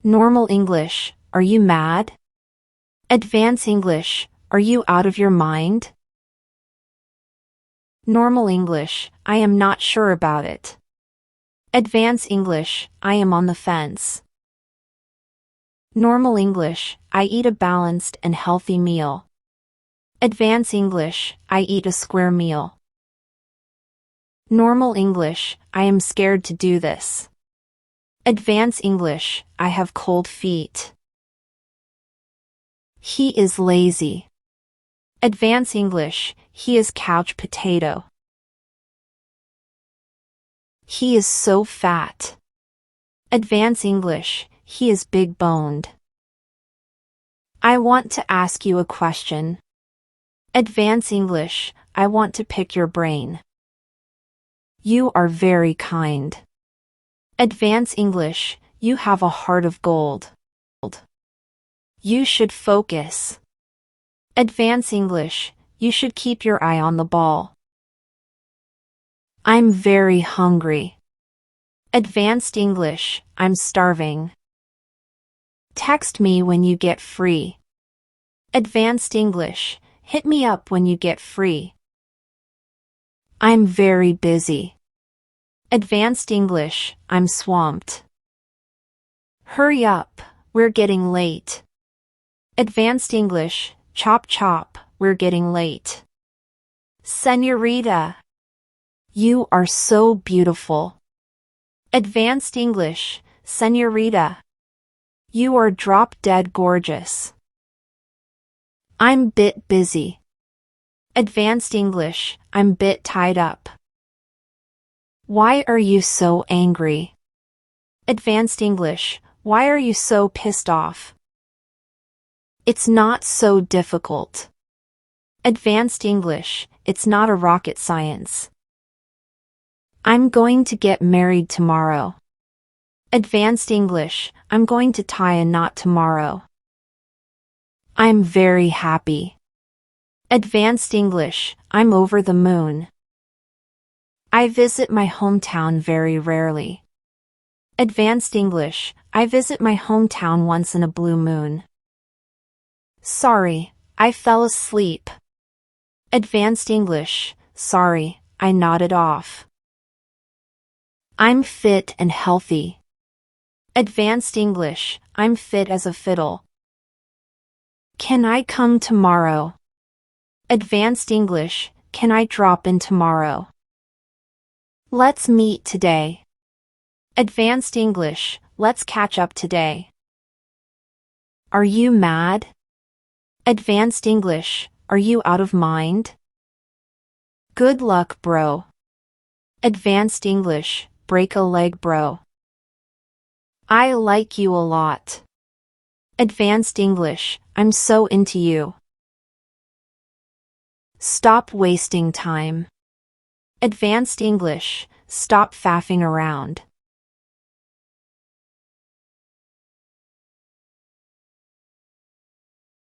Normal English, are you mad? Advanced English, are you out of your mind? Normal English, I am not sure about it. Advanced English, I am on the fence. Normal English, I eat a balanced and healthy meal. Advanced English, I eat a square meal. Normal English, I am scared to do this. Advanced English, I have cold feet. He is lazy. Advanced English, he is couch potato. He is so fat. Advanced English, he is big-boned. I want to ask you a question. Advanced English, I want to pick your brain. You are very kind. Advanced English, you have a heart of gold. You should focus. Advanced English, you should keep your eye on the ball. I'm very hungry. Advanced English, I'm starving. Text me when you get free. Advanced English, hit me up when you get free. I'm very busy. Advanced English, I'm swamped. Hurry up, we're getting late. Advanced English, chop chop, we're getting late. Senorita, you are so beautiful. Advanced English, Senorita, you are drop-dead gorgeous. I'm bit busy. Advanced English, I'm bit tied up. Why are you so angry? Advanced English, why are you so pissed off? It's not so difficult. Advanced English, it's not a rocket science. I'm going to get married tomorrow. Advanced English, I'm going to tie a knot tomorrow. I'm very happy. Advanced English, I'm over the moon. I visit my hometown very rarely. Advanced English, I visit my hometown once in a blue moon. Sorry, I fell asleep. Advanced English, sorry, I nodded off. I'm fit and healthy. Advanced English, I'm fit as a fiddle. Can I come tomorrow? Advanced English, can I drop in tomorrow? Let's meet today. Advanced English, let's catch up today. Are you mad? Advanced English, are you out of mind? Good luck, bro. Advanced English, break a leg, bro. I like you a lot. Advanced English, I'm so into you. Stop wasting time. Advanced English, stop faffing around.